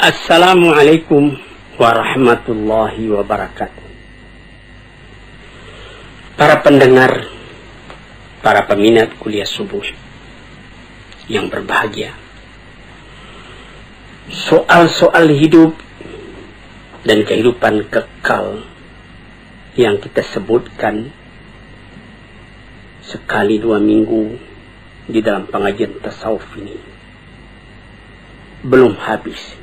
Assalamualaikum warahmatullahi wabarakatuh. Para pendengar, para peminat kuliah subuh yang berbahagia, soal-soal hidup dan kehidupan kekal yang kita sebutkan sekali 2 minggu di dalam pengajian tasawuf ini belum habis.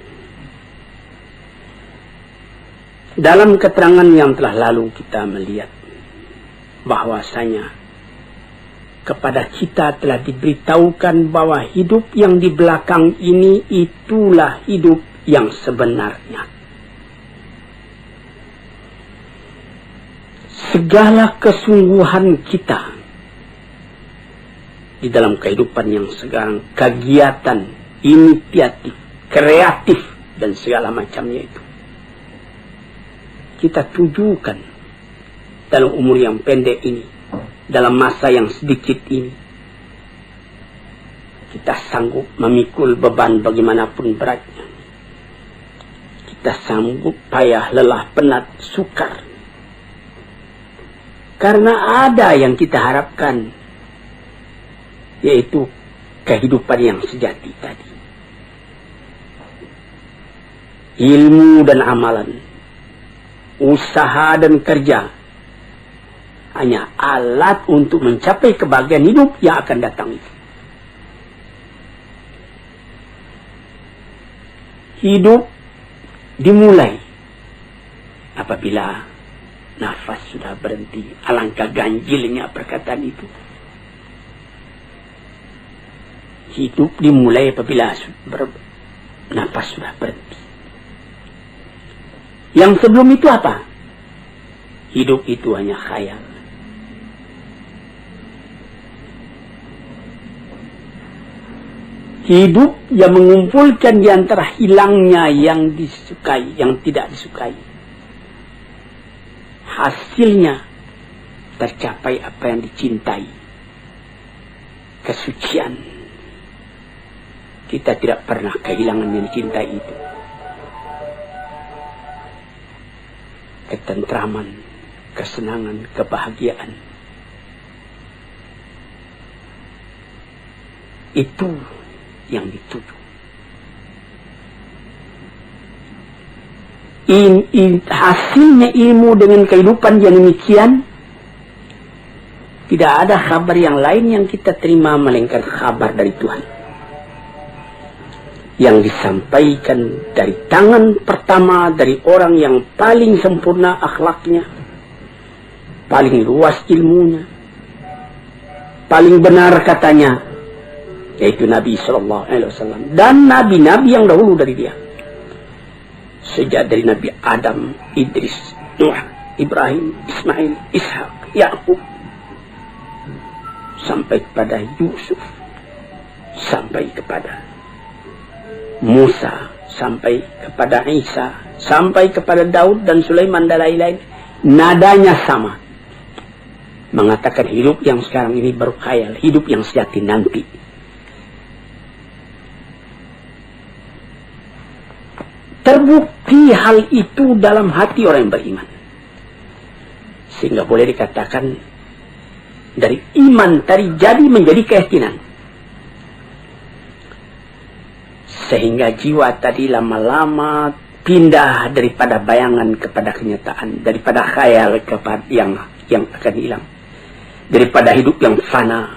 Dalam keterangan yang telah lalu kita melihat bahwasanya kepada kita telah diberitahukan bahwa hidup yang di belakang ini itulah hidup yang sebenarnya. Segala kesungguhan kita di dalam kehidupan yang sekarang, kegiatan, inisiatif, kreatif, dan segala macamnya itu, kita tujukan dalam umur yang pendek ini, dalam masa yang sedikit ini. Kita sanggup memikul beban bagaimanapun beratnya. Kita sanggup payah, lelah, penat, sukar. Karena ada yang kita harapkan, yaitu kehidupan yang sejati tadi. Ilmu dan amalan, usaha dan kerja hanya alat untuk mencapai kebahagiaan hidup yang akan datang itu. Hidup dimulai apabila nafas sudah berhenti. Alangkah ganjilnya perkataan itu. Hidup dimulai apabila nafas sudah berhenti. Yang sebelum itu apa? Hidup itu hanya khayal. Hidup yang mengumpulkan di antara hilangnya yang disukai, yang tidak disukai. Hasilnya tercapai apa yang dicintai. Kesucian. Kita tidak pernah kehilangan yang dicintai itu. Ketentraman, kesenangan, kebahagiaan. Itu yang dituju. Hasilnya ilmu dengan kehidupan yang demikian, tidak ada kabar yang lain yang kita terima melainkan kabar dari Tuhan. Yang disampaikan dari tangan pertama dari orang yang paling sempurna akhlaknya, paling luas ilmunya, paling benar katanya, yaitu Nabi SAW dan nabi-nabi yang dahulu dari dia. Sejak dari Nabi Adam, Idris, Nuh, Ibrahim, Ismail, Ishak, Yakub, sampai kepada Yusuf, sampai kepada Musa, sampai kepada Isa, sampai kepada Daud dan Sulaiman dan lain-lain. Nadanya sama. Mengatakan hidup yang sekarang ini baru khayal, hidup yang sejati nanti. Terbukti hal itu dalam hati orang yang beriman. Sehingga boleh dikatakan dari iman tadi jadi menjadi keyakinan. Sehingga jiwa tadi lama-lama pindah daripada bayangan kepada kenyataan, daripada khayal kepada yang akan hilang, daripada hidup yang fana.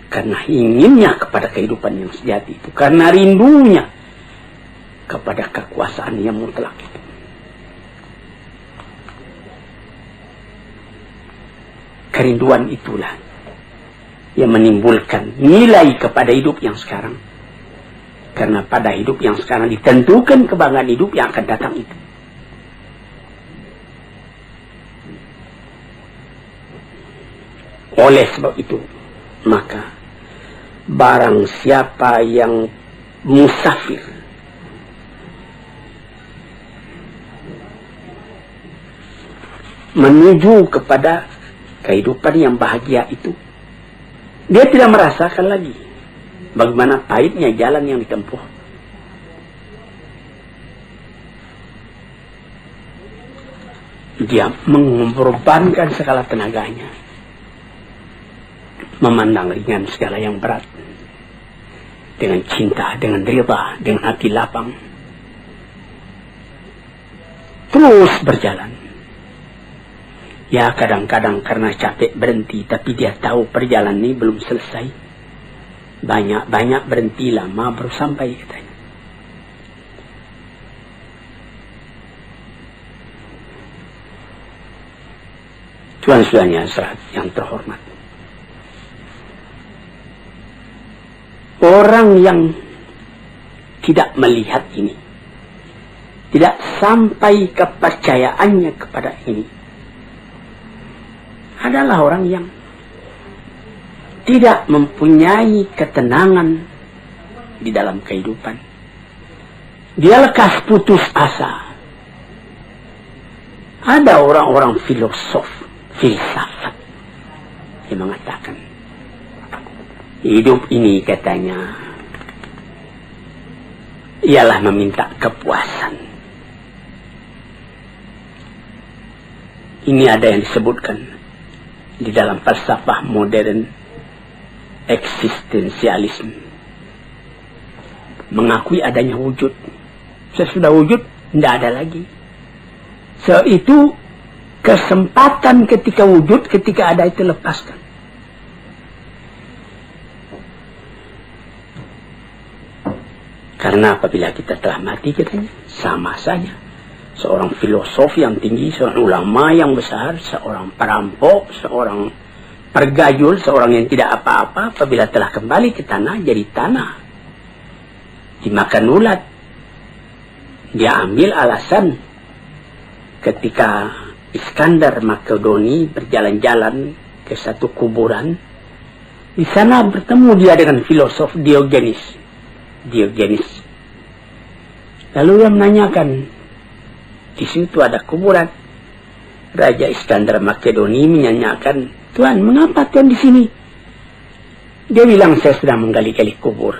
Karena inginnya kepada kehidupan yang sejati itu, karena rindunya kepada kekuasaan yang mutlak itu. Kerinduan itulah yang menimbulkan nilai kepada hidup yang sekarang. Karena pada hidup yang sekarang ditentukan kebanggaan hidup yang akan datang itu. Oleh sebab itu, maka barang siapa yang musafir menuju kepada kehidupan yang bahagia itu, dia tidak merasakan lagi bagaimana pahitnya jalan yang ditempuh. Dia mengorbankan segala tenaganya, memandang ringan segala yang berat, dengan cinta, dengan rida, dengan hati lapang, terus berjalan. Ya kadang-kadang karena capek berhenti, tapi dia tahu perjalanan ini belum selesai. Banyak-banyak berhenti, lama baru sampai, katanya. Tuan-tuannya yang terhormat, orang yang tidak melihat ini, tidak sampai kepercayaannya kepada ini, adalah orang yang tidak mempunyai ketenangan di dalam kehidupan. Dia lekas putus asa. Ada orang-orang filsafat yang mengatakan hidup ini, katanya, ialah meminta kepuasan. Ini ada yang disebutkan di dalam falsafah modern, eksistensialisme, mengakui adanya wujud. Sesudah wujud tidak ada lagi. Itu kesempatan ketika wujud, ketika ada itu lepaskan. Karena apabila kita telah mati, katanya, sama saja. Seorang filosof yang tinggi, seorang ulama yang besar, seorang perampok, seorang pergayul, seorang yang tidak apa-apa, apabila telah kembali ke tanah, jadi tanah. Dimakan ulat. Dia ambil alasan ketika Iskandar Makedoni berjalan-jalan ke satu kuburan. Di sana bertemu dia dengan filosof Diogenes. Lalu dia menanyakan, di situ ada kuburan. Raja Iskandar Makedoni menanyakan, Tuan, mengapa Tuan di sini? Dia bilang, saya sedang menggali-gali kubur.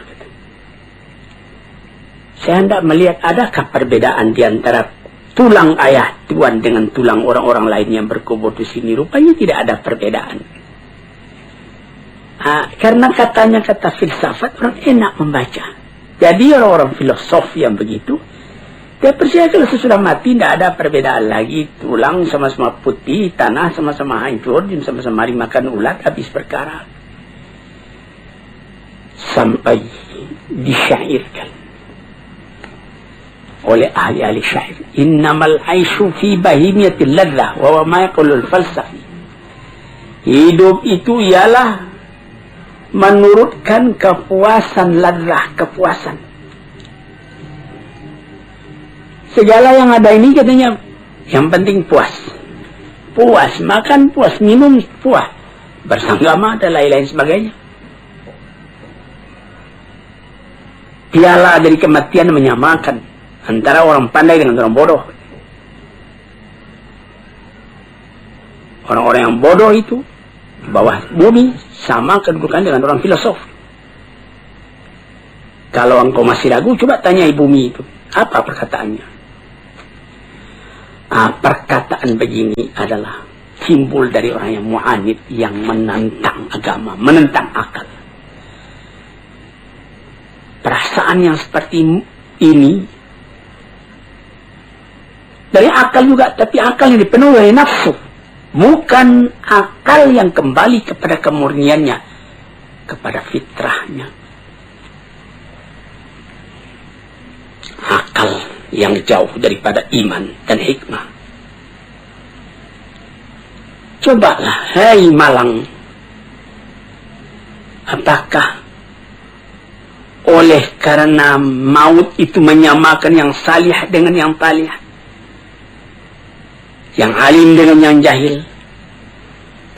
Saya hendak melihat adakah perbedaan di antara tulang ayah Tuan dengan tulang orang-orang lain yang berkubur di sini. Rupanya tidak ada perbedaan. Karena katanya kata filsafat, orang enak membaca. Jadi orang-orang filosof yang begitu, dia percaya kalau sesudah mati tidak ada perbedaan lagi. Tulang sama-sama putih, tanah sama-sama hancur, sama-sama dimakan ulat, habis perkara. Sampai disyairkan oleh ahli-ahli syair, innamal aisyu fi bahimiyatil ladzah wa ma yaqulul falsafi. Hidup itu ialah menurutkan kepuasan, ladzah, kepuasan. Segala yang ada ini, katanya, yang penting puas. Puas makan, puas minum, puas bersanggama dan lain-lain sebagainya. Piala dari kematian menyamakan antara orang pandai dengan orang bodoh. Orang-orang yang bodoh itu di bawah bumi sama kedudukan dengan orang filosof. Kalau engkau masih ragu, coba tanyai bumi itu. Apa perkataannya? Perkataan begini adalah timbul dari orang yang mu'anid, yang menentang agama, menentang akal. Perasaan yang seperti ini dari akal juga, tapi akal yang dipenuhi oleh nafsu, bukan akal yang kembali kepada kemurniannya, kepada fitrahnya. Akal yang jauh daripada iman dan hikmah. Cobalah, hai Malang, apakah oleh karena maut itu menyamakan yang salih dengan yang talih, yang alim dengan yang jahil?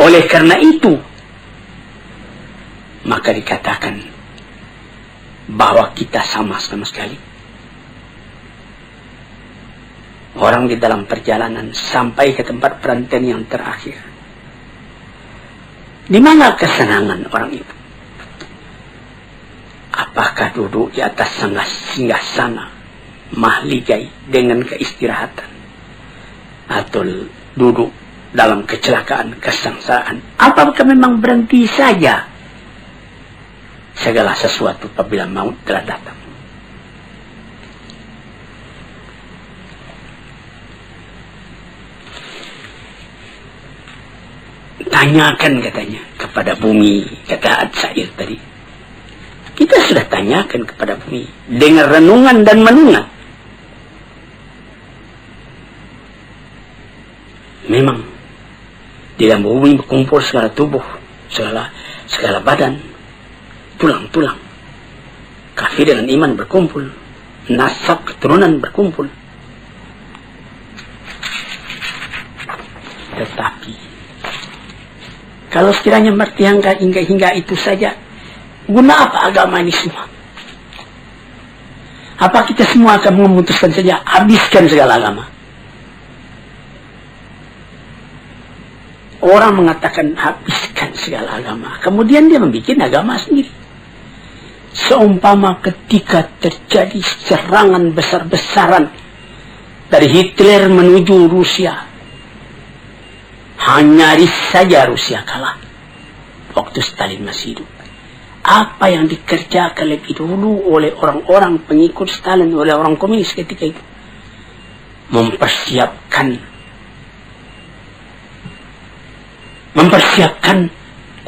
Oleh karena itu, maka dikatakan bahwa kita sama sekali. Orang di dalam perjalanan sampai ke tempat perantauan yang terakhir. Di mana kesenangan orang itu? Apakah duduk di atas singgasana mahligai dengan keistirahatan, atau duduk dalam kecelakaan, kesengsaraan? Apakah memang berhenti saja segala sesuatu apabila maut telah datang? Tanyakan katanya kepada bumi, kata Ad-Sa'ir tadi. Kita sudah tanyakan kepada bumi dengan renungan dan menungan. Memang di dalam bumi berkumpul segala tubuh, segala badan, tulang-tulang. Kafir dengan iman berkumpul, nasab keturunan berkumpul. Tetapi kalau sekiranya hingga itu saja, guna apa agama ini semua? Apa kita semua akan memutuskan saja, habiskan segala agama? Orang mengatakan habiskan segala agama, kemudian dia membuat agama sendiri. Seumpama ketika terjadi serangan besar-besaran dari Hitler menuju Rusia, nyaris saja Rusia kalah waktu Stalin masih hidup. Apa yang dikerjakan lebih dulu oleh orang-orang pengikut Stalin, oleh orang komunis ketika itu? Mempersiapkan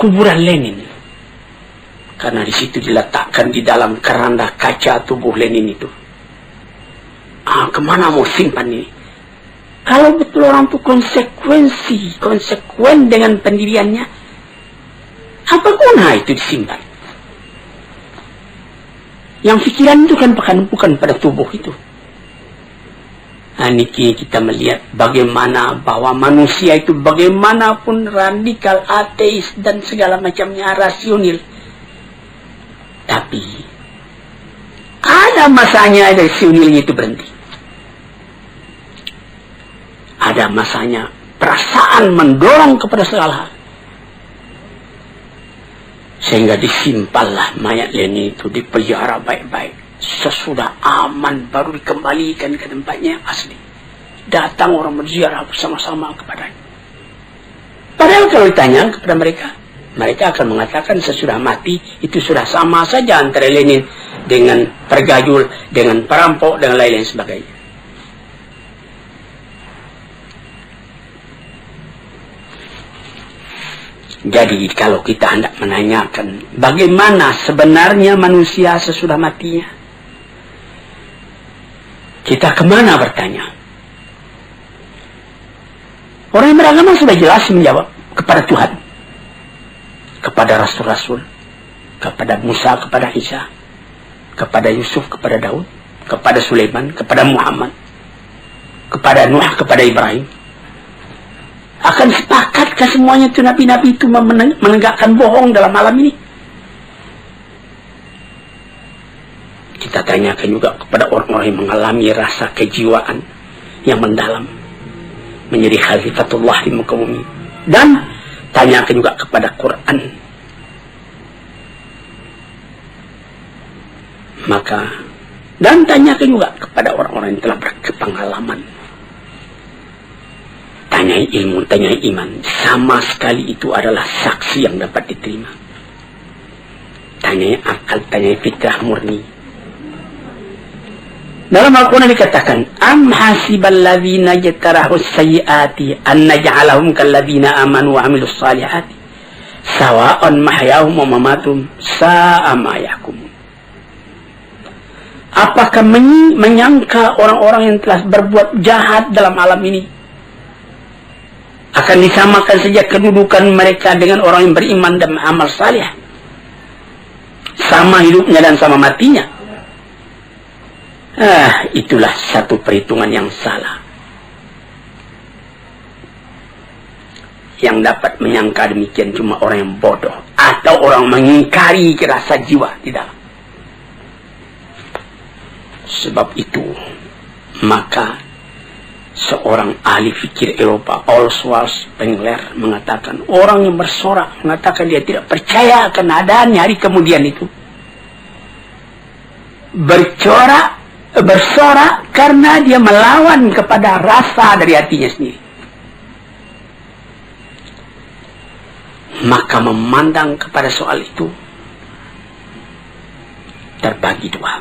kuburan Lenin. Karena di situ diletakkan di dalam keranda kaca tubuh Lenin itu. Kemana mau simpan ini? Kalau betul orang itu konsekuen dengan pendiriannya, apa guna itu disimpan? Yang pikiran itu kan bukan pada tubuh itu. Niki kita melihat bagaimana bahwa manusia itu bagaimanapun radikal, ateis dan segala macamnya rasional, tapi ada masanya rasionalnya itu berhenti. Ada masanya perasaan mendorong kepada segala hal, sehingga disimpanlah mayat Lenin itu, dipelihara baik-baik. Sesudah aman baru dikembalikan ke tempatnya yang asli. Datang orang berziarah bersama-sama kepadanya. Padahal kalau ditanya kepada mereka, mereka akan mengatakan sesudah mati itu sudah sama saja antara Lenin dengan pergajul, dengan perampok, dan lain-lain sebagainya. Jadi kalau kita hendak menanyakan bagaimana sebenarnya manusia sesudah matinya, kita kemana bertanya? Orang yang beragama sudah jelas menjawab kepada Tuhan, kepada Rasul-Rasul, kepada Musa, kepada Isa, kepada Yusuf, kepada Daud, kepada Sulaiman, kepada Muhammad, kepada Nuh, kepada Ibrahim. Akan sepakatkah semuanya itu nabi-nabi itu menegakkan bohong dalam alam ini? Kita tanyakan juga kepada orang-orang yang mengalami rasa kejiwaan yang mendalam, menjadi khalifatullah di muka bumi. Dan tanyakan juga kepada Quran. Dan tanyakan juga kepada orang-orang yang telah berpengalaman. Tanyai ilmu, tanyai iman. Sama sekali itu adalah saksi yang dapat diterima. Tanyai akal, tanyai fitrah murni. Dalam Al-Quran dikatakan, Am hasibal ladhina jatarahus sayyiati an naj'alahum kalladhina amanu wa amilus salihati sawa'an mahyahum wa mamatum sa'a ma yahkumun. Apakah menyangka orang-orang yang telah berbuat jahat dalam alam ini akan disamakan saja kedudukan mereka dengan orang yang beriman dan amal salih? Sama hidupnya dan sama matinya. Itulah satu perhitungan yang salah. Yang dapat menyangka demikian cuma orang yang bodoh atau orang mengingkari rasa jiwa di dalam. Sebab itu, maka seorang ahli fikir Eropa, Oswald Spengler, mengatakan orang yang bersorak, mengatakan dia tidak percaya akan adanya hari kemudian itu, bersorak karena dia melawan kepada rasa dari hatinya sendiri. Maka memandang kepada soal itu terbagi dua.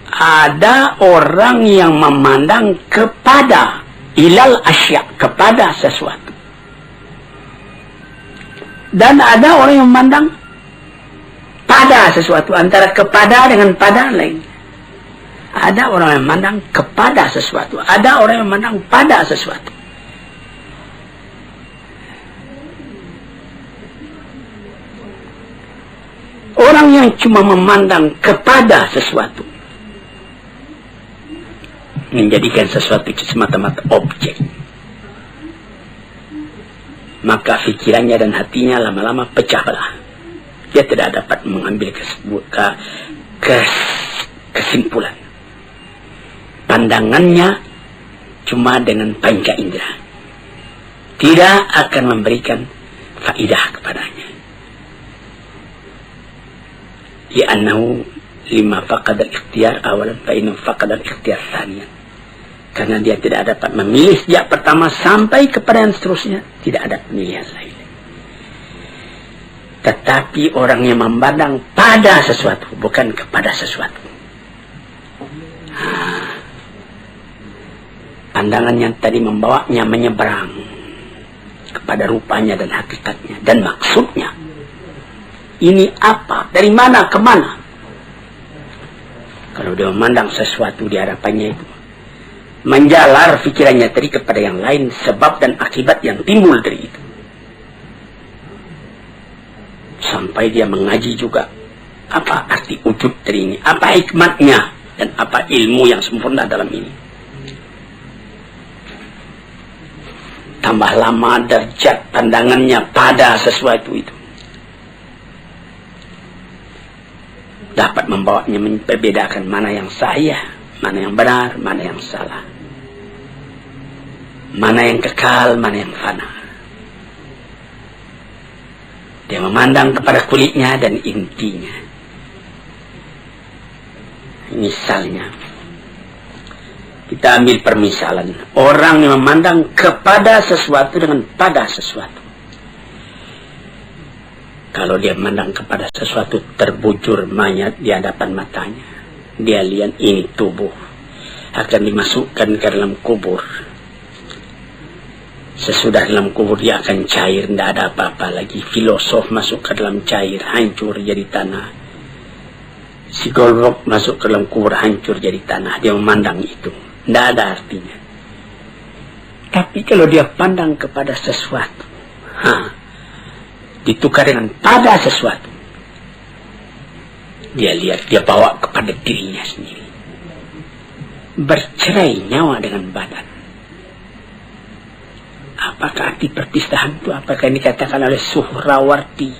Ada orang yang memandang kepada ilal asya, kepada sesuatu. Dan ada orang yang memandang pada sesuatu, antara kepada dengan pada lain. Ada orang yang memandang kepada sesuatu, ada orang yang memandang pada sesuatu. Orang yang cuma memandang kepada sesuatu, menjadikan sesuatu itu semata-mata objek, maka fikirannya dan hatinya lama-lama pecah belah. Dia tidak dapat mengambil kesimpulan. Pandangannya cuma dengan panca indera, tidak akan memberikan faidah kepadanya. Li'annahu lima faqad al-ikhtiyar awalan fa innahu faqad al-ikhtiyar thaniyan. Karena dia tidak dapat memilih sejak pertama sampai kepada yang seterusnya, tidak ada pemilihan lain. Tetapi orang yang memandang pada sesuatu, bukan kepada sesuatu. Pandangan yang tadi membawanya menyeberang kepada rupanya dan hakikatnya dan maksudnya. Ini apa? Dari mana ke mana? Kalau dia memandang sesuatu di hadapannya itu, menjalar fikirannya tadi kepada yang lain, sebab dan akibat yang timbul dari itu. Sampai dia mengaji juga, apa arti wujud dari ini, apa hikmatnya, dan apa ilmu yang sempurna dalam ini. Tambah lama derajat pandangannya pada sesuatu itu, dapat membawanya membedakan mana yang sahih, mana yang benar, mana yang salah, mana yang kekal, mana yang fana. Dia memandang kepada kulitnya dan intinya. Misalnya, kita ambil permisalan orang yang memandang kepada sesuatu dengan pada sesuatu. Kalau dia memandang kepada sesuatu, terbujur mayat di hadapan matanya, dia lihat ini tubuh akan dimasukkan ke dalam kubur. Sesudah dalam kubur dia akan cair, tidak ada apa-apa lagi. Filosof masuk ke dalam cair, hancur jadi tanah. Psikolog masuk ke dalam kubur, hancur jadi tanah. Dia memandang itu, tidak ada artinya. Tapi kalau dia pandang kepada sesuatu, ditukar dengan pada sesuatu, dia lihat, dia bawa kepada dirinya sendiri. Bercerai nyawa dengan badan. Apakah arti perpisahan itu? Apakah yang dikatakan oleh Suhrawardi,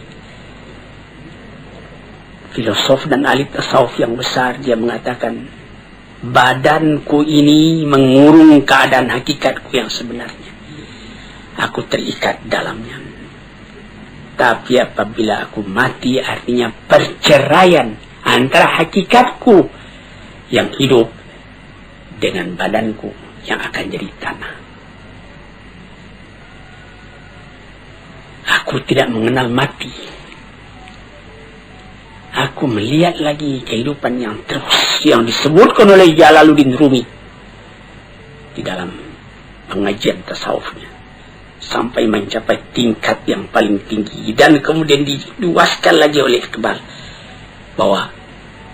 filosof dan ahli tasawuf yang besar? Dia mengatakan, badanku ini mengurung keadaan hakikatku yang sebenarnya. Aku terikat dalamnya. Tapi apabila aku mati, artinya perceraian antara hakikatku yang hidup dengan badanku yang akan jadi tanah. Aku tidak mengenal mati. Aku melihat lagi kehidupan yang terus, yang disebutkan oleh Jalaluddin Rumi di dalam pengajian tasawufnya, sampai mencapai tingkat yang paling tinggi. Dan kemudian diluaskan lagi oleh Iqbal, bahwa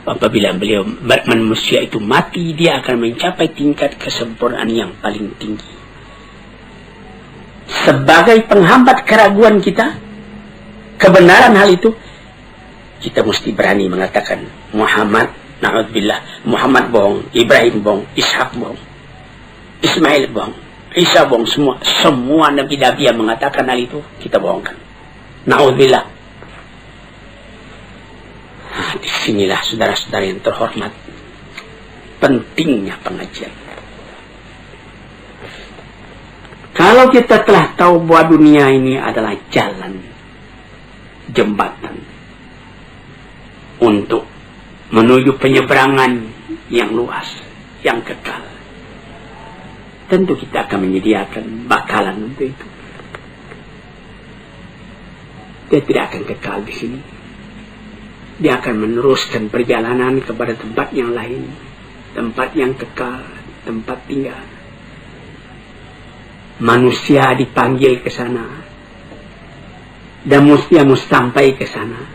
apabila beliau manusia itu mati, dia akan mencapai tingkat kesempurnaan yang paling tinggi. Sebagai penghambat keraguan kita, kebenaran hal itu, kita mesti berani mengatakan Muhammad, na'udzubillah, Muhammad bohong, Ibrahim bohong, Ishak bohong, Ismail bohong, Isa bohong, semua nabi-nabi yang mengatakan hal itu kita bohongkan. Na'udzubillah. Disinilah saudara-saudara yang terhormat, pentingnya pengajian. Kalau kita telah tahu bahwa dunia ini adalah jalan, jembatan untuk menuju penyeberangan yang luas, yang kekal, tentu kita akan menyediakan bakalan untuk itu. dia tidak akan kekal di sini. Dia akan meneruskan perjalanan kepada tempat yang lain, tempat yang kekal, tempat tinggal. Manusia dipanggil ke sana, dan dia mesti sampai ke sana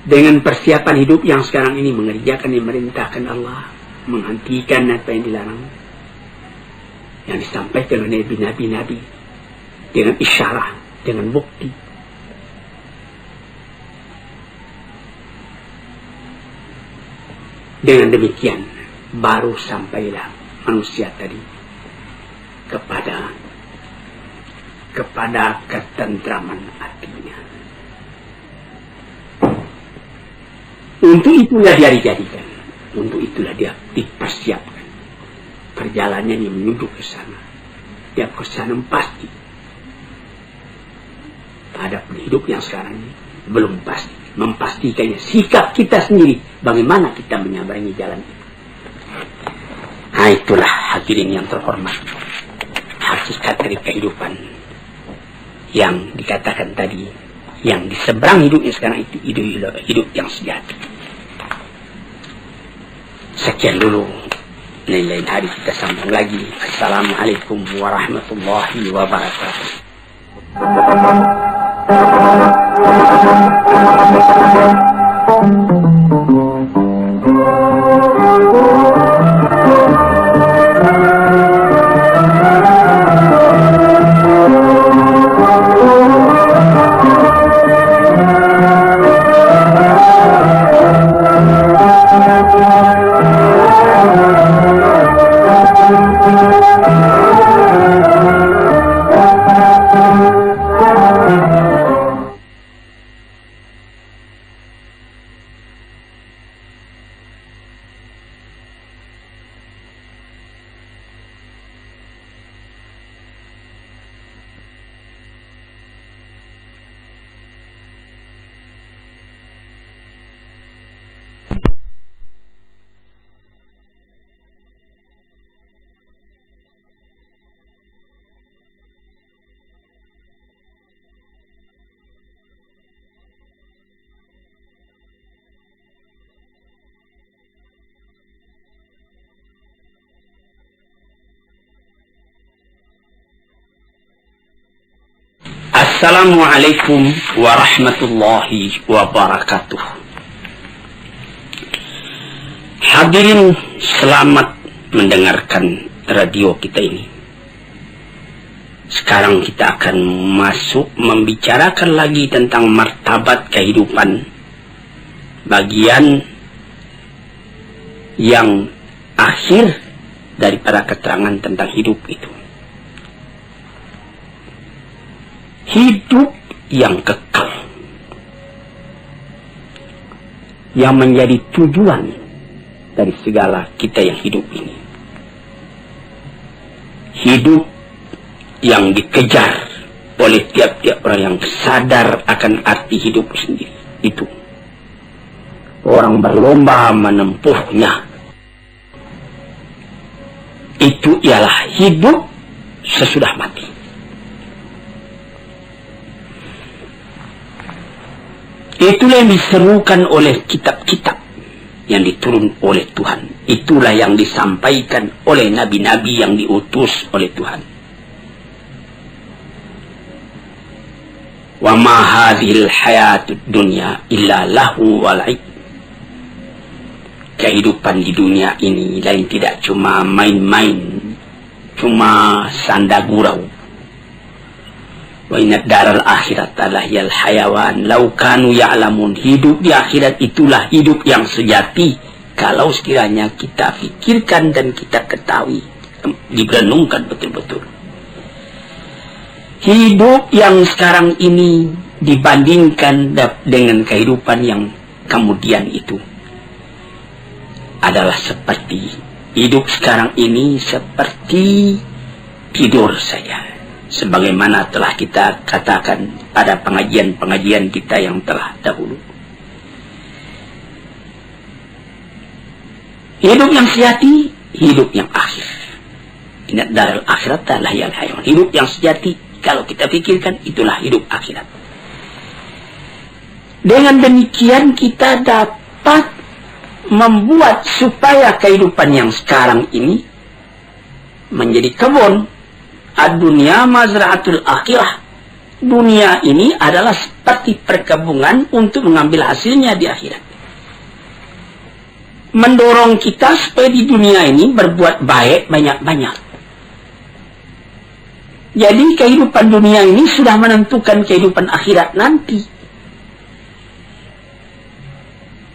dengan persiapan hidup yang sekarang ini, mengerjakan yang merintahkan Allah, menghentikan apa yang dilarang, yang disampaikan oleh nabi-nabi dengan isyarat, dengan bukti. Dengan demikian baru sampailah manusia tadi kepada ketentraman hatinya. Untuk itulah dia dijadikan, untuk itulah dia dipersiapkan perjalanannya menuju ke sana. Dia ke sana pasti. Ada hidup yang sekarang ini belum pasti. Memastikannya sikap kita sendiri, bagaimana kita menyabarangi jalan itu. Nah, itulah hadirin yang terhormat, hakikat dari kehidupan yang dikatakan tadi, yang di seberang hidupnya sekarang itu hidup yang sejati. Sekian dulu, lain hari kita sambung lagi. Assalamualaikum warahmatullahi wabarakatuh. Assalamualaikum warahmatullahi wabarakatuh. Hadirin, selamat mendengarkan radio kita ini. Sekarang kita akan masuk membicarakan lagi tentang martabat kehidupan, bagian yang akhir daripada keterangan tentang hidup itu. Hidup yang kekal, yang menjadi tujuan dari segala kita yang hidup ini. Hidup yang dikejar oleh tiap-tiap orang yang sadar akan arti hidup sendiri. Itu orang berlomba menempuhnya. Itu ialah hidup sesudah mati. Itulah yang diserukan oleh kitab-kitab yang diturun oleh Tuhan. Itulah yang disampaikan oleh nabi-nabi yang diutus oleh Tuhan. Wa ma hadhil hayatud dunya illa lahu wa la'ib. Kehidupan di dunia ini lain tidak cuma main-main, cuma sanda gurau. Wa inna daral akhirat lahiyal hayawan law kanu ya'lamun. Hidup di akhirat itulah hidup yang sejati kalau sekiranya kita fikirkan dan kita ketahui, direnungkan betul-betul. Hidup yang sekarang ini dibandingkan dengan kehidupan yang kemudian itu adalah seperti hidup sekarang ini seperti tidur saja. Sebagaimana telah kita katakan pada pengajian-pengajian kita yang telah dahulu. Hidup yang sejati, hidup yang akhir. Inna daral akhirat lahiyal hayawan. Hidup yang sejati, kalau kita pikirkan, itulah hidup akhirat. Dengan demikian kita dapat membuat supaya kehidupan yang sekarang ini menjadi kebun. Ad-dunya mazra'atul akhirah. Dunia ini adalah seperti perkebunan untuk mengambil hasilnya di akhirat. Mendorong kita supaya di dunia ini berbuat baik banyak-banyak. Jadi kehidupan dunia ini sudah menentukan kehidupan akhirat nanti.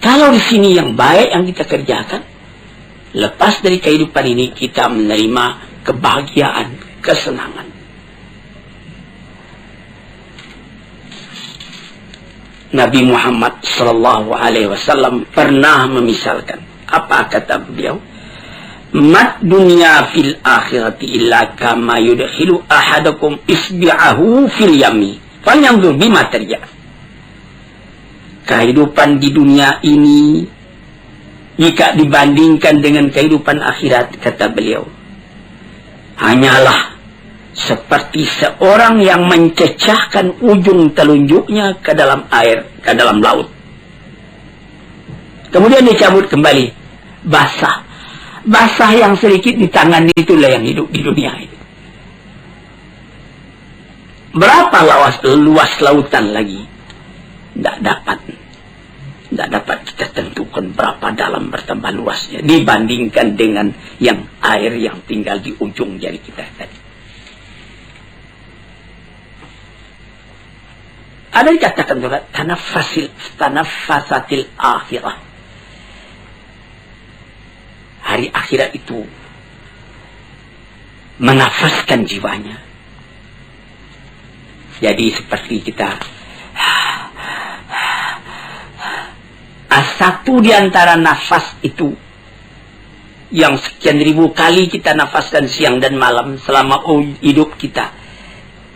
Kalau di sini yang baik yang kita kerjakan, lepas dari kehidupan ini kita menerima kebahagiaan, kesenangan. Nabi Muhammad sallallahu alaihi wasallam pernah memisalkan, apa kata beliau? Mat dunya fil akhirati illa kama yudkhilu ahadakum isbi'ahu fil yami falyanzur bima tarja. Kehidupan di dunia ini jika dibandingkan dengan kehidupan akhirat, kata beliau, hanyalah seperti seorang yang mencecahkan ujung telunjuknya ke dalam air, ke dalam laut. Kemudian dicabut kembali, basah. Basah yang sedikit di tangan itulah yang hidup di dunia ini. Berapa luas lautan lagi? Tidak dapat kita tentukan berapa dalam bertambah luasnya dibandingkan dengan yang air yang tinggal di ujung jari kita tadi. Ada dikatakan juga tanaffasatil akhirah. Hari akhirat itu menafaskan jiwanya. Jadi seperti kita satu di antara nafas itu yang sekian ribu kali kita nafaskan siang dan malam selama hidup kita.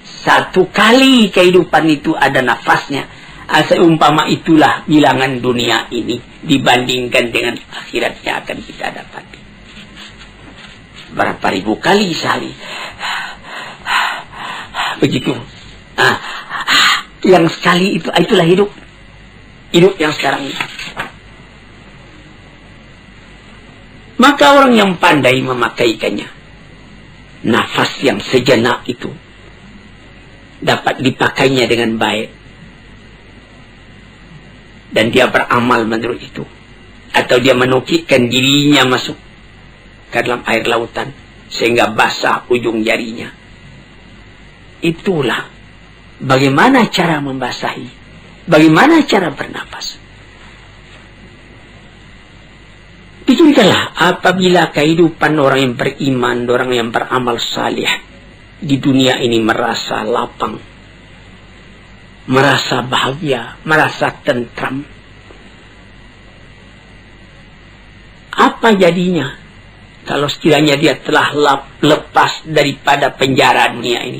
Satu kali kehidupan itu ada nafasnya. Seumpama itulah bilangan dunia ini dibandingkan dengan akhirat yang akan kita dapati. Berapa ribu kali sehari. Begitu. Yang sekali itu, itulah hidup. Hidup yang sekarang ini. Maka orang yang pandai memakaikannya, nafas yang sejenak itu dapat dipakainya dengan baik, dan dia beramal menurut itu, atau dia menukikkan dirinya masuk ke dalam air lautan sehingga basah ujung jarinya. Itulah bagaimana cara membasahi, bagaimana cara bernapas. Begitulah apabila kehidupan orang yang beriman, orang yang beramal salih di dunia ini merasa lapang, merasa bahagia, merasa tentram. Apa jadinya kalau sekiranya dia telah lepas daripada penjara dunia ini,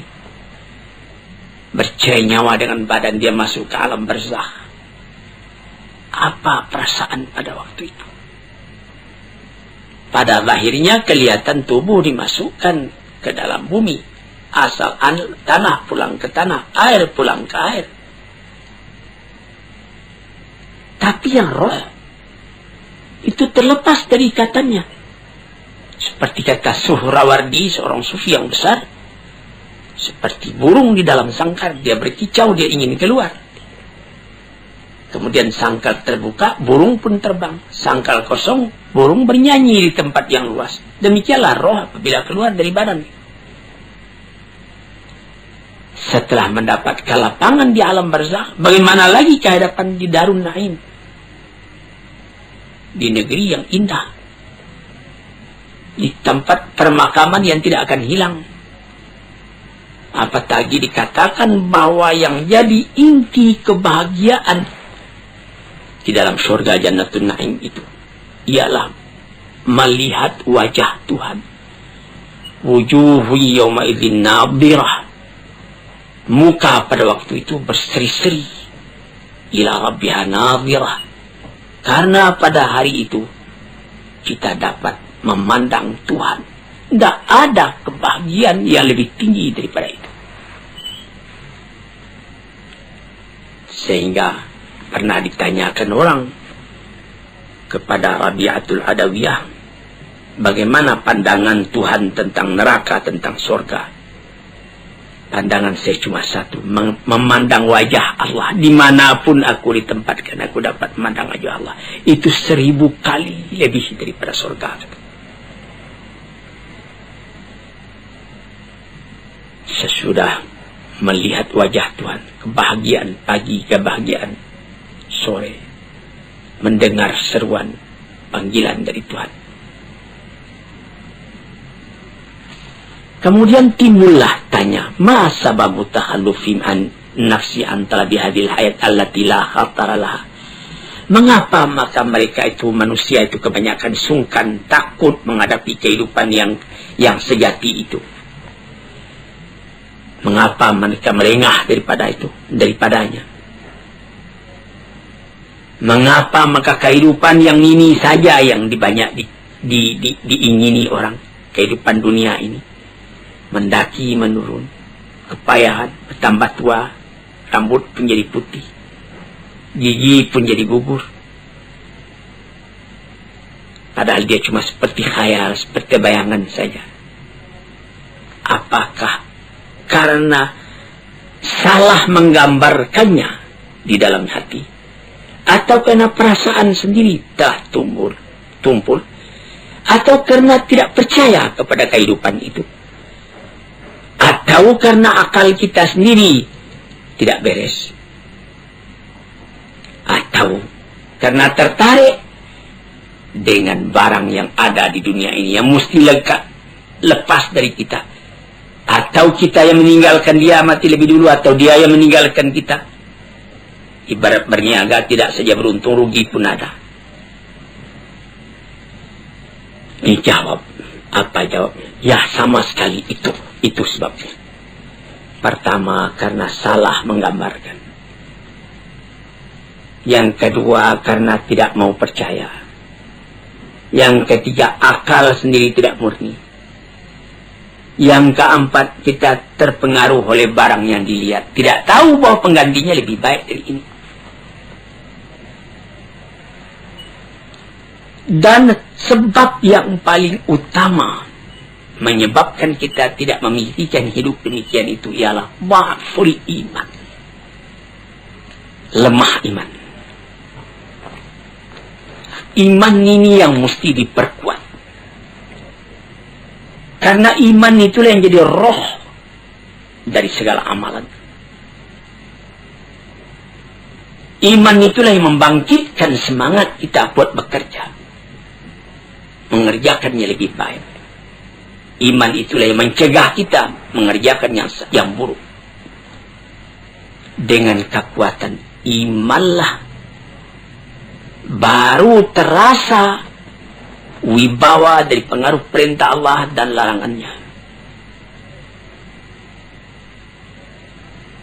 bercerai nyawa dengan badan dia masuk ke alam barzakh? Apa perasaan pada waktu itu? Pada akhirnya kelihatan tubuh dimasukkan ke dalam bumi. Asal tanah pulang ke tanah, air pulang ke air. Tapi yang roh itu terlepas dari ikatannya. Seperti kata Suhrawardi, seorang sufi yang besar, seperti burung di dalam sangkar, dia berkicau, dia ingin keluar. Kemudian sangkar terbuka, burung pun terbang. Sangkar kosong, burung bernyanyi di tempat yang luas. Demikianlah roh apabila keluar dari badan. Setelah mendapat kelapangan di alam barzakh, bagaimana lagi kehadapan di Darun Naim, di negeri yang indah, di tempat permakaman yang tidak akan hilang. Apatagi dikatakan bahwa yang jadi inti kebahagiaan di dalam surga Jannatul Naim itu ialah melihat wajah Tuhan. Wujuhu yawma idzin nadirah. Muka pada waktu itu berseri-seri. Ila rabbiha nadirah. Karena pada hari itu kita dapat memandang Tuhan. Tidak ada kebahagiaan yang lebih tinggi daripada itu. Sehingga Pernah ditanyakan orang kepada Rabi'atul Adawiyah, bagaimana pandangan Tuhan tentang neraka, tentang surga? Pandangan saya cuma satu, memandang wajah Allah. Dimanapun aku ditempatkan, aku dapat memandang wajah Allah. Itu 1000 kali lebih daripada surga. Sesudah melihat wajah Tuhan, kebahagiaan pagi, kebahagiaan sore, mendengar seruan panggilan dari Tuhan. Kemudian timbullah tanya, ma sababu takhallufin an nafsi antara bihadil hayat allati la khatara laha. Mengapa maka mereka itu, manusia itu kebanyakan sungkan, takut menghadapi kehidupan yang sejati itu? Mengapa mereka melengah daripadanya? Mengapa maka kehidupan yang ini saja yang diingini orang, kehidupan dunia ini? Mendaki menurun, kepayahan, bertambah tua, rambut pun jadi putih, gigi pun jadi gugur. Padahal dia cuma seperti khayal, seperti bayangan saja. Apakah karena salah menggambarkannya di dalam hati, atau karena perasaan sendiri telah tumpul, atau karena tidak percaya kepada kehidupan itu, atau karena akal kita sendiri tidak beres, atau karena tertarik dengan barang yang ada di dunia ini yang mesti lepas dari kita, atau kita yang meninggalkan dia mati lebih dulu, atau dia yang meninggalkan kita. Ibarat berniaga, tidak saja beruntung, rugi pun ada. Dijawab, apa jawabnya? Ya, sama sekali itu sebabnya. Pertama, karena salah menggambarkan. Yang kedua, karena tidak mau percaya. Yang ketiga, akal sendiri tidak murni. Yang keempat, kita terpengaruh oleh barang yang dilihat, tidak tahu bahwa penggantinya lebih baik dari ini. Dan sebab yang paling utama menyebabkan kita tidak memilikikan hidup demikian itu ialah dha'ful iman, lemah iman. Iman ini yang mesti diperkuat, karena iman itulah yang jadi roh dari segala amalan. Iman itulah yang membangkitkan semangat kita buat bekerja, mengerjakannya lebih baik. Iman itulah yang mencegah kita mengerjakan yang buruk. Dengan kekuatan imanlah baru terasa wibawa dari pengaruh perintah Allah dan larangannya.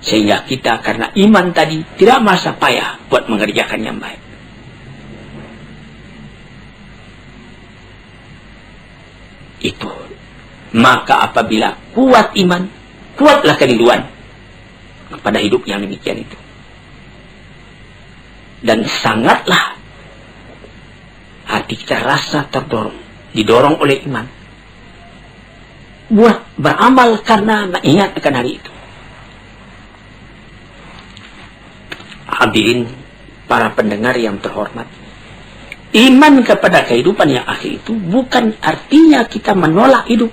Sehingga kita karena iman tadi tidak merasa payah buat mengerjakan yang baik. Itu. Maka apabila kuat iman, kuatlah kerinduan kepada hidup yang demikian itu. Dan sangatlah hati kita rasa didorong oleh iman buat beramal karena mengingat akan hari itu. Hadirin para pendengar yang terhormat, iman kepada kehidupan yang akhir itu bukan artinya kita menolak hidup.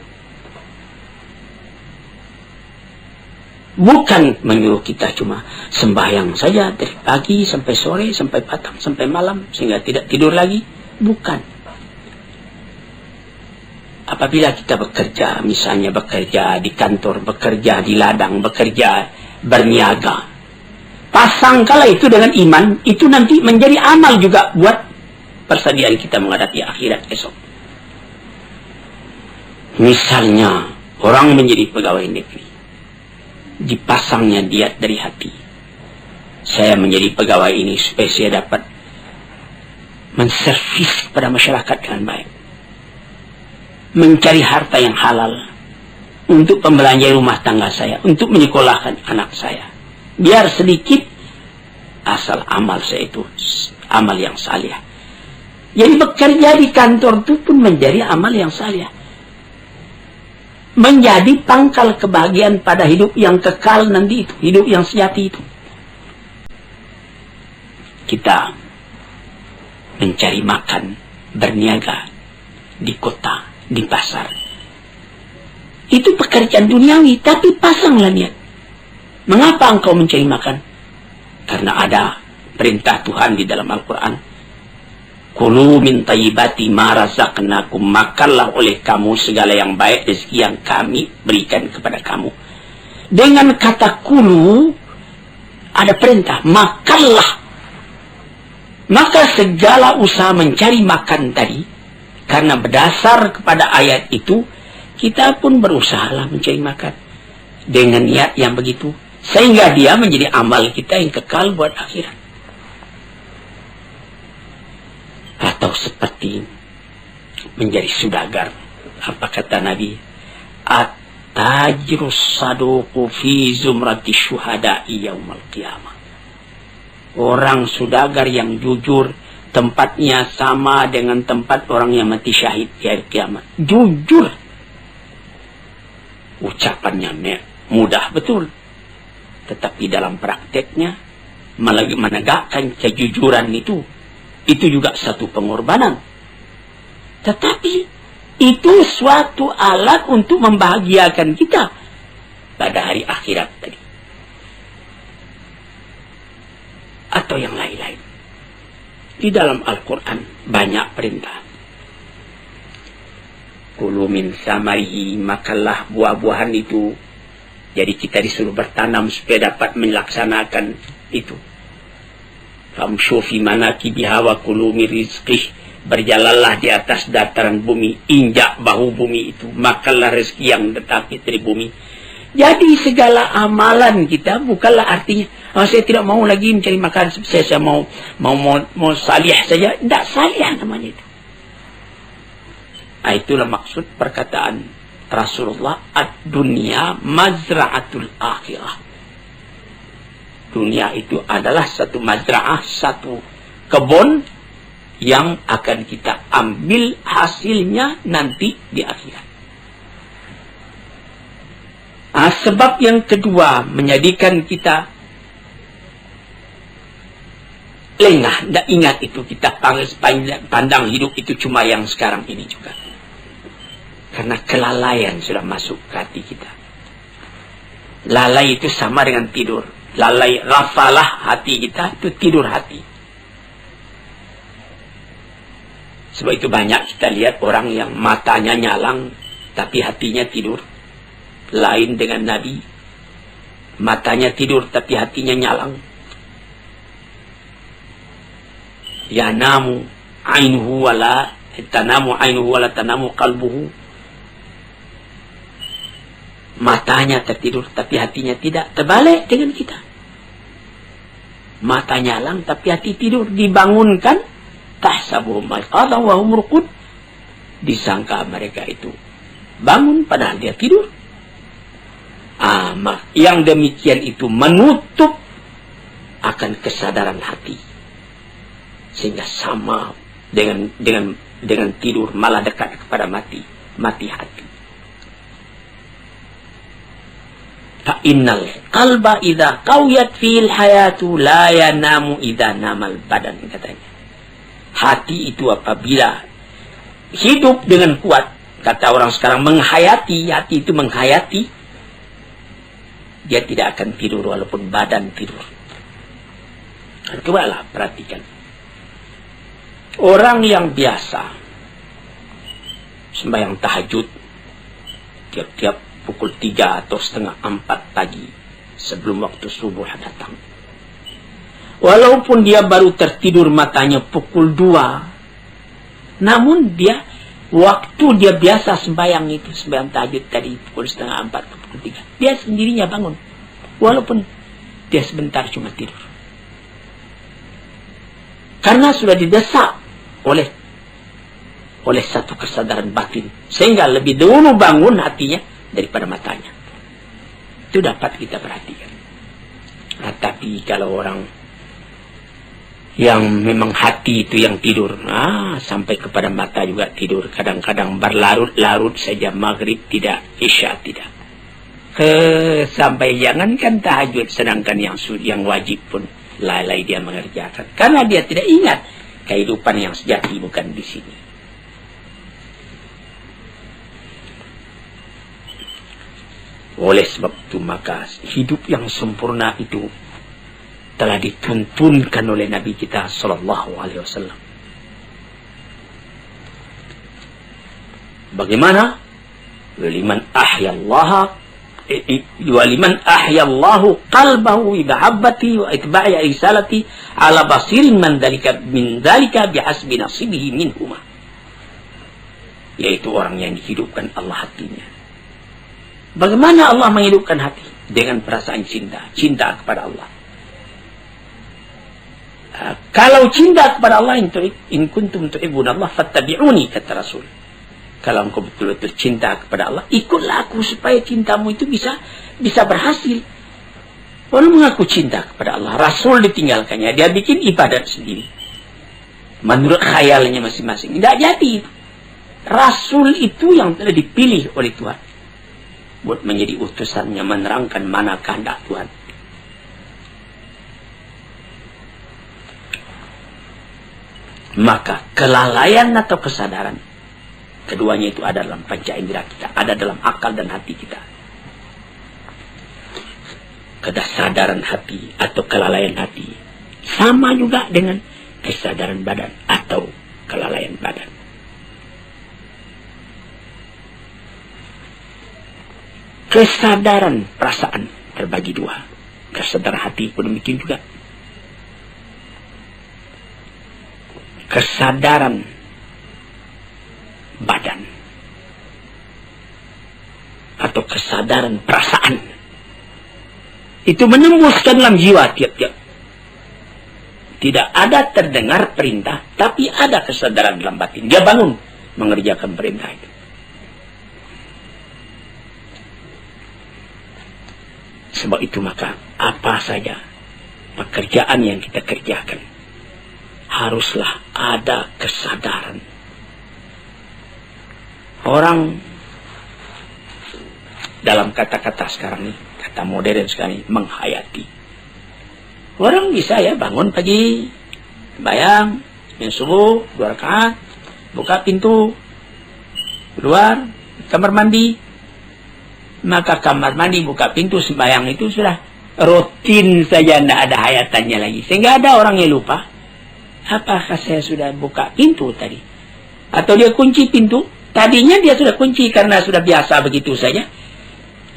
Bukan menyuruh kita cuma sembahyang saja dari pagi sampai sore, sampai petang, sampai malam, sehingga tidak tidur lagi. Bukan. Apabila kita bekerja, misalnya bekerja di kantor, bekerja di ladang, bekerja berniaga, pasangkala itu dengan iman, itu nanti menjadi amal juga buat persediaan kita menghadapi akhirat esok. Misalnya, orang menjadi pegawai negeri, dipasangnya diat dari hati. Saya menjadi pegawai ini supaya saya dapat menservis kepada masyarakat dengan baik, mencari harta yang halal untuk pembelanja rumah tangga saya, untuk menyekolahkan anak saya, biar sedikit asal amal saya itu amal yang salih. Jadi bekerja di kantor itu pun menjadi amal yang salih. Menjadi pangkal kebahagiaan pada hidup yang kekal nanti itu, hidup yang sejati itu. Kita mencari makan, berniaga di kota, di pasar. Itu pekerjaan duniawi, tapi pasanglah niat. Mengapa engkau mencari makan? Karena ada perintah Tuhan di dalam Al-Quran. Kulu min tayyibati ma razaqnakum, makanlah oleh kamu segala yang baik rezeki yang kami berikan kepada kamu. Dengan kata kulu ada perintah, makanlah. Maka segala usaha mencari makan tadi, karena berdasar kepada ayat itu, kita pun berusahalah mencari makan dengan niat yang begitu, sehingga dia menjadi amal kita yang kekal buat akhirat. Atau seperti menjadi saudagar. Apa kata Nabi? At-tajirus saduqu fi zumrati syuhada'i yaumal qiyamah. Orang saudagar yang jujur, tempatnya sama dengan tempat orang yang mati syahid di hari kiamat. Jujur. Ucapannya mudah betul. Tetapi dalam prakteknya, menegakkan kejujuran itu juga satu pengorbanan. Tetapi itu suatu alat untuk membahagiakan kita pada hari akhirat tadi. Atau yang lain-lain. Di dalam Al-Quran banyak perintah. Kulu min samarihi, makanlah buah-buahan itu. Jadi kita disuruh bertanam supaya dapat melaksanakan itu. Famshu fi manakibiha wa kulu min rizqih, berjalanlah di atas dataran bumi, injak bahu bumi itu, makanlah rezeki yang tetapi dari bumi. Jadi segala amalan kita bukanlah artinya saya tidak mau lagi mencari makan, saya mau salih saja. Tidak salih namanya itu. Itulah maksud perkataan Rasulullah, ad-dunya mazra'atul akhirah. Dunia itu adalah satu mazra'ah, satu kebun yang akan kita ambil hasilnya nanti di akhirat. Sebab yang kedua menjadikan kita lengah, tidak ingat itu, kita pandang hidup itu cuma yang sekarang ini juga. Karena kelalaian sudah masuk ke hati kita. Lalai itu sama dengan tidur. Lalai, rafalah hati kita, itu tidur hati. Sebab itu banyak kita lihat orang yang matanya nyalang, tapi hatinya tidur. Lain dengan Nabi. Matanya tidur, tapi hatinya nyalang. Yanamu ainuhu wala tanamu qalbuhu. Matanya tertidur, tapi hatinya tidak. Terbalik dengan kita. Mata nyalang, tapi hati tidur. Dibangunkan, tahsabuhum aiqadhan wa hum ruqud. Disangka mereka itu bangun, padahal dia tidur. Yang demikian itu menutup akan kesadaran hati. Sehingga sama dengan tidur, malah dekat kepada mati hati. Fa innal qalba idza qawiyat fil hayatu la yanamu idza namal badan, katanya. Hati itu apabila hidup dengan kuat, kata orang sekarang menghayati, hati itu menghayati, dia tidak akan tidur walaupun badan tidur. Cobalah perhatikan. Orang yang biasa sembahyang tahajud tiap-tiap pukul 3 atau setengah 4 pagi sebelum waktu subuh datang. Walaupun dia baru tertidur matanya pukul 2, namun dia waktu dia biasa sembahyang itu, sembahyang tahajud tadi pukul setengah 4 ke pukul 3, dia sendirinya bangun. Walaupun dia sebentar cuma tidur. Karena sudah didesak oleh satu kesadaran batin. Sehingga lebih dulu bangun hatinya daripada matanya. Itu dapat kita perhatikan. Tapi kalau orang Yang memang hati itu yang tidur. Sampai kepada mata juga tidur. Kadang-kadang berlarut-larut saja, maghrib tidak, isya tidak. Sampai jangankan tahajud, sedangkan yang wajib pun lalai dia mengerjakan. Karena dia tidak ingat kehidupan yang sejati bukan di sini. Oleh sebab itu maka hidup yang sempurna itu telah dituntunkan oleh Nabi kita sallallahu alaihi wasallam. Bagaimana? Waliman ahyallahu qalbahu bihabbati wa itba'i risalati ala basirin min dzalika bihasbi nasibihi minhuma. Yaitu orang yang dihidupkan Allah hatinya. Bagaimana Allah menghidupkan hati? Dengan perasaan cinta kepada Allah. Kalau cinta kepada Allah, in kuntum tuhibbunallah fattabi'uni, kata Rasul. Kalau engkau betul-betul cinta kepada Allah, ikutlah aku supaya cintamu itu bisa berhasil. Orang mengaku cinta kepada Allah, Rasul ditinggalkannya, dia bikin ibadat sendiri. Menurut khayalnya masing-masing. Tidak jadi. Rasul itu yang telah dipilih oleh Tuhan buat menjadi utusannya, menerangkan mana kehendak Tuhan. Maka kelalaian atau kesadaran, keduanya itu ada dalam panca indera kita, ada dalam akal dan hati kita. Kesadaran hati atau kelalaian hati sama juga dengan kesadaran badan atau kelalaian badan. Kesadaran perasaan terbagi dua. Kesadaran hati pun demikian juga. Kesadaran badan atau kesadaran perasaan itu menembuskan dalam jiwa tiap-tiap. Tidak ada terdengar perintah, tapi ada kesadaran dalam batin. Dia bangun mengerjakan perintah itu. Sebab itu maka apa saja pekerjaan yang kita kerjakan haruslah ada kesadaran. Orang dalam kata-kata sekarang ini, kata modern sekarang ini, menghayati. Orang bisa ya bangun pagi, bayang, subuh, 2 rakaat, buka pintu, keluar, kamar mandi. Maka kamar mandi, buka pintu, sembahyang itu sudah rutin saja, tidak ada hayatannya lagi. Sehingga ada orang yang lupa, apakah saya sudah buka pintu tadi? Atau dia kunci pintu, tadinya dia sudah kunci karena sudah biasa begitu saja.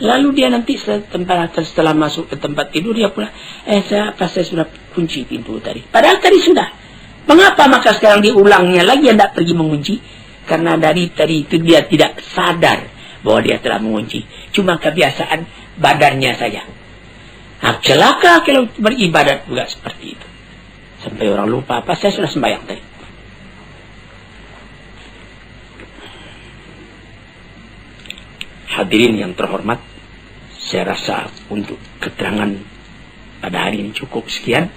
Lalu dia nanti setelah masuk ke tempat tidur, dia pula, saya sudah kunci pintu tadi. Padahal tadi sudah. Mengapa maka sekarang diulangnya lagi, tidak pergi mengunci? Karena dari tadi itu dia tidak sadar bahwa dia telah mengunci. Cuma kebiasaan badannya saja. Celaka kalau beribadat juga seperti itu. Sampai orang lupa, saya sudah sembahyang tadi. Hadirin yang terhormat, saya rasa untuk keterangan pada hari ini cukup sekian.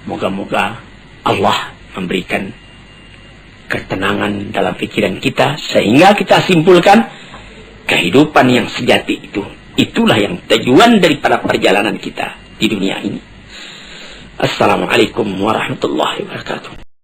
Moga-moga Allah memberikan ketenangan dalam pikiran kita sehingga kita simpulkan kehidupan yang sejati itulah yang tujuan daripada perjalanan kita di dunia ini. Assalamualaikum warahmatullahi wabarakatuh.